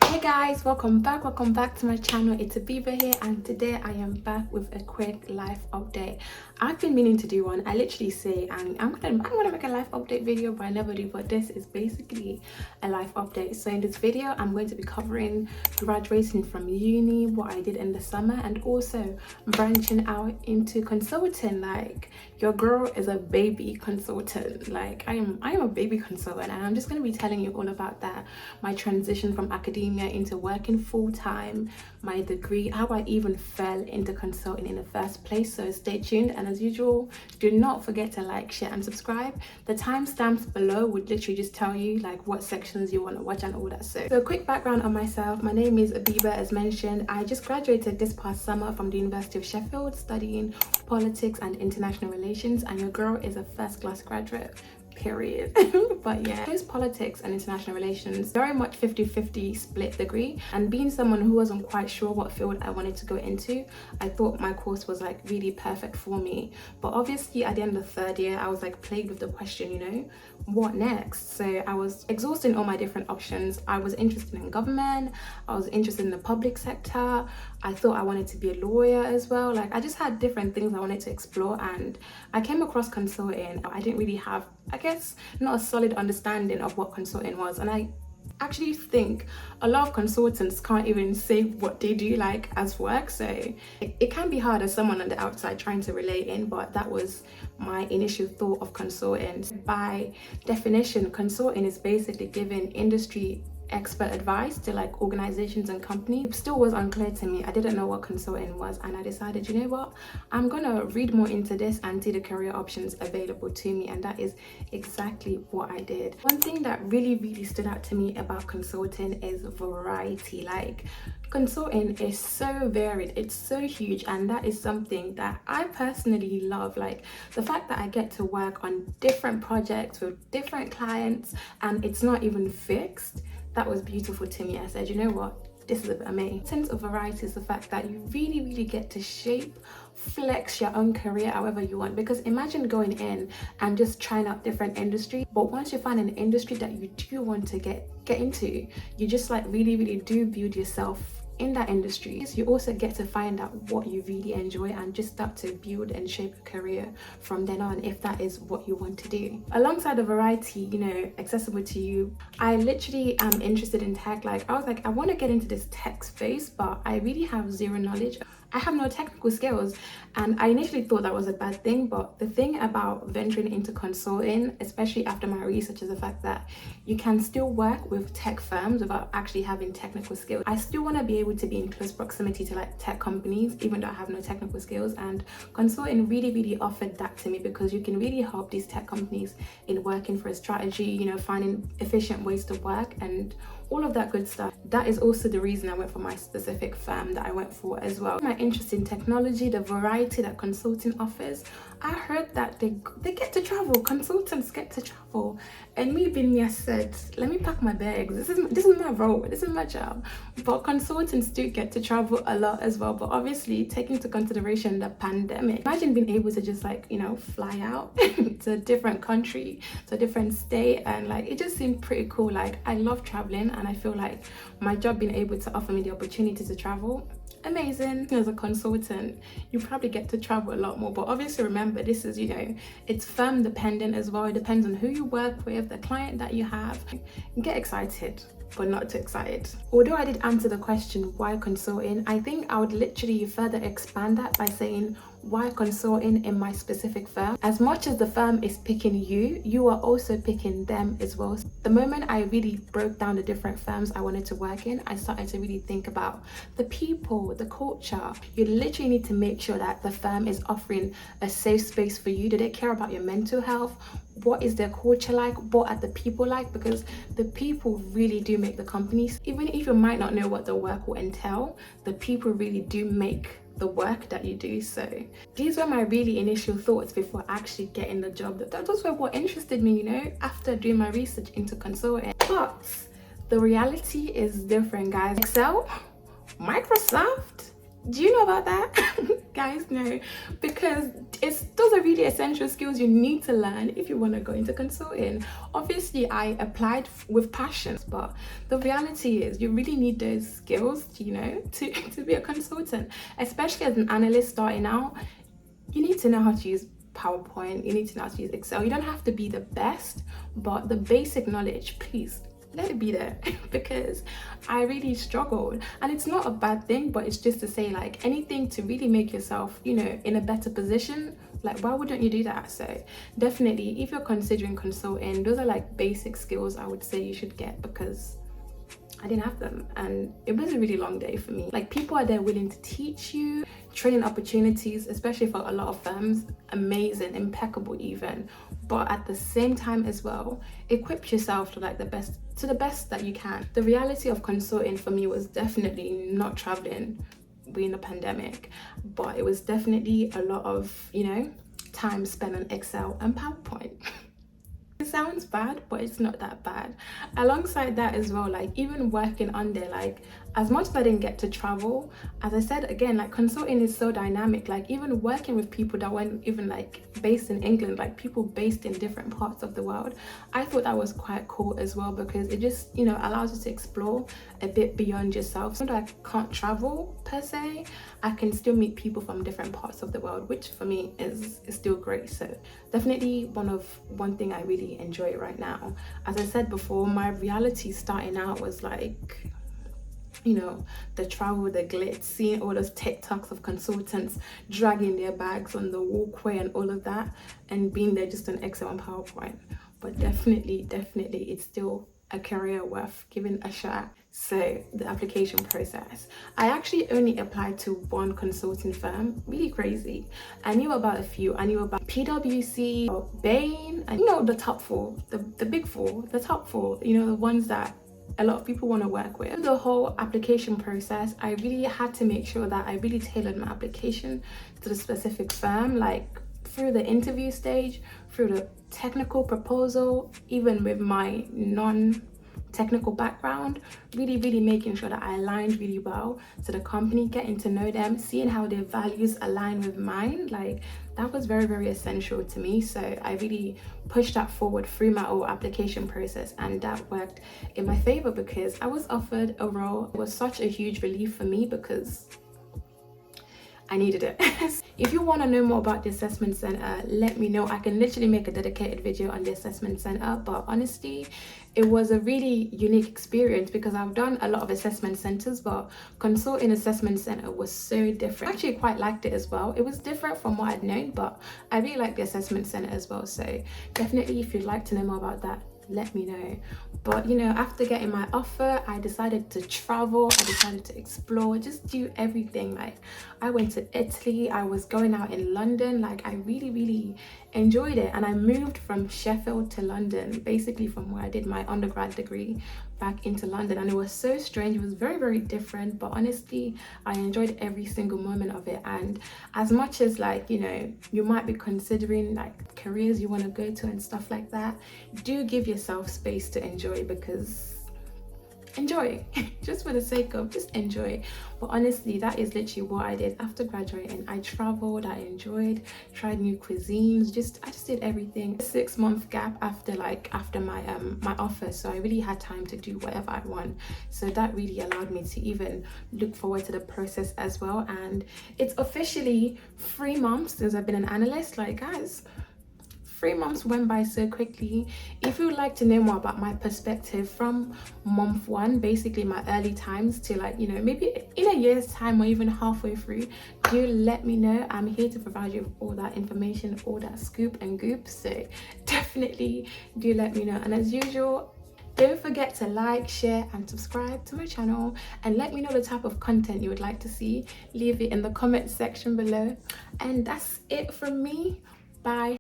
Hey guys, welcome back to my channel. It's Abiba here, and today I am back with a quick life update. I've been meaning to do one. I literally say I'm gonna make a life update video, but I never do. But this is basically a life update. So in this video I'm going to be covering graduating from uni, what I did in the summer, and also branching out into consulting. Like, your girl is a baby consultant. Like, I am a baby consultant, and I'm just going to be telling you all about that, my transition from academia into working full-time, my degree, how I even fell into consulting in the first place. So stay tuned, and as usual, do not forget to like, share and subscribe. The timestamps below would literally just tell you like what sections you want to watch and all that. So a quick background on myself. My name is Abiba, as mentioned. I just graduated this past summer from the University of Sheffield, studying politics and international relations, and your girl is a first-class graduate, period. But yeah, those politics and international relations, very much 50-50 split degree, and being someone who wasn't quite sure what field I wanted to go into, I thought my course was like really perfect for me. But obviously at the end of the third year I was like plagued with the question, you know, what next? So I was exhausting all my different options. I was interested in government, I was interested in the public sector, I thought I wanted to be a lawyer as well. Like, I just had different things I wanted to explore, and I came across consulting. I didn't really have, I guess, not a solid understanding of what consulting was, and I actually think a lot of consultants can't even say what they do like as work. So it can be hard as someone on the outside trying to relate in, but that was my initial thought of consulting. By definition, consulting is basically giving industry expert advice to like organizations and companies. It still was unclear to me. I didn't know what consulting was, and I decided, you know what, I'm gonna read more into this and see the career options available to me, and that is exactly what I did. One thing that really stood out to me about consulting is variety. Like, consulting is so varied, it's so huge, and that is something that I personally love. Like, the fact that I get to work on different projects with different clients and it's not even fixed, that was beautiful to me. I said, you know what, this is a bit of me. Sense of variety is the fact that you really get to shape, flex your own career however you want. Because imagine going in and just trying out different industries, but once you find an industry that you do want to get into, you just like really do build yourself in that industry. You also get to find out what you really enjoy and just start to build and shape a career from then on, if that is what you want to do. Alongside the variety, you know, accessible to you, I literally am interested in tech. Like, I was like, I want to get into this tech space, but I really have zero knowledge. I have no technical skills, and I initially thought that was a bad thing. But the thing about venturing into consulting, especially after my research, is the fact that you can still work with tech firms without actually having technical skills. I still want to be able to be in close proximity to like tech companies, even though I have no technical skills, and consulting really offered that to me, because you can really help these tech companies in working for a strategy, you know, finding efficient ways to work and all of that good stuff. That is also the reason I went for my specific firm that I went for as well. My interest in technology, the variety that consulting offers. I heard that they get to travel, consultants get to travel, and me being me, I said, let me pack my bags. This is my role, this is my job. But consultants do get to travel a lot as well. But obviously, taking into consideration the pandemic, imagine being able to just like, you know, fly out to a different country, to a different state, and like, it just seemed pretty cool. Like, I love traveling, and I feel like my job being able to offer me the opportunity to travel, amazing. As a consultant, you probably get to travel a lot more, but obviously remember, this is, you know, it's firm dependent as well. It depends on who you work with, the client that you have. Get excited, but not too excited. Although I did answer the question why consulting, I think I would literally further expand that by saying why consulting in my specific firm. As much as the firm is picking you, you are also picking them as well. The moment I really broke down the different firms I wanted to work in, I started to really think about the people, the culture. You literally need to make sure that the firm is offering a safe space for you. Do they care about your mental health? What is their culture like? What are the people like? Because the people really do make the companies. Even if you might not know what the work will entail, the people really do make the work that you do. So these were my really initial thoughts before actually getting the job. Those were what interested me, you know, after doing my research into consulting. But the reality is different, guys. Excel, Microsoft, Do you know about that? Guys, no, because those are really essential skills you need to learn if you want to go into consulting. Obviously, I applied with passion, but the reality is you really need those skills, you know, to be a consultant, especially as an analyst starting out. You need to know how to use PowerPoint, you need to know how to use Excel. You don't have to be the best, but the basic knowledge, please let it be there. Because I really struggled, and it's not a bad thing, but it's just to say, like, anything to really make yourself, you know, in a better position, like, why wouldn't you do that? So definitely, if you're considering consulting, those are like basic skills I would say you should get, because I didn't have them, and it was a really long day for me. Like, people are there willing to teach you, training opportunities, especially for a lot of firms, amazing, impeccable even. But at the same time as well, equip yourself to like the best that you can. The reality of consulting for me was definitely not traveling being a pandemic, but it was definitely a lot of, you know, time spent on Excel and PowerPoint. It sounds bad, but it's not that bad. Alongside that as well, like, even working under, like, as much as I didn't get to travel, as I said again, like, consulting is so dynamic. Like, even working with people that weren't even like based in England, like people based in different parts of the world, I thought that was quite cool as well, because it just, you know, allows you to explore a bit beyond yourself. So I can't travel per se, I can still meet people from different parts of the world, which for me is still great. So definitely one thing I really enjoy right now. As I said before, my reality starting out was like, you know, the travel, the glitz, seeing all those TikToks of consultants dragging their bags on the walkway and all of that, and being there just on Excel and PowerPoint. But definitely it's still a career worth giving a shot at. So the application process, I actually only applied to one consulting firm. Really crazy. I knew about a few. I knew about PwC, BAIN, and, you know, the top four, the big four, the top four, you know, the ones that a lot of people want to work with. The whole application process, I really had to make sure that I really tailored my application to the specific firm, like through the interview stage, through the technical proposal, even with my non-technical background, really making sure that I aligned really well to the company, getting to know them, seeing how their values align with mine. Like, that was very essential to me. So I really pushed that forward through my whole application process, and that worked in my favor because I was offered a role. It was such a huge relief for me because I needed it. If you want to know more about the assessment center, let me know. I can literally make a dedicated video on the assessment center, but honestly, it was a really unique experience because I've done a lot of assessment centers, but consulting assessment center was so different. I actually quite liked it as well. It was different from what I'd known, but I really liked the assessment center as well. So definitely, if you'd like to know more about that, let me know. But, you know, after getting my offer, I decided to travel, I decided to explore, just do everything. Like, I went to Italy, I was going out in London. Like, I really enjoyed it. And I moved from Sheffield to London, basically from where I did my undergrad degree, back into London. And it was so strange. It was very different, but honestly, I enjoyed every single moment of it. And as much as, like, you know, you might be considering like careers you want to go to and stuff like that, do give yourself space to enjoy, because enjoy just for the sake of just enjoy. But honestly, that is literally what I did after graduating. I traveled, I enjoyed, tried new cuisines, I just did everything. A 6-month gap after my my offer, so I really had time to do whatever I want. So that really allowed me to even look forward to the process as well. And it's officially 3 months since I've been an analyst. Like, guys, 3 months went by so quickly. If you would like to know more about my perspective from month 1, basically my early times, to, like, you know, maybe in a year's time or even halfway through, do let me know. I'm here to provide you with all that information, all that scoop and goop. So definitely do let me know. And as usual, don't forget to like, share and subscribe to my channel, and let me know the type of content you would like to see. Leave it in the comment section below. And that's it from me. Bye.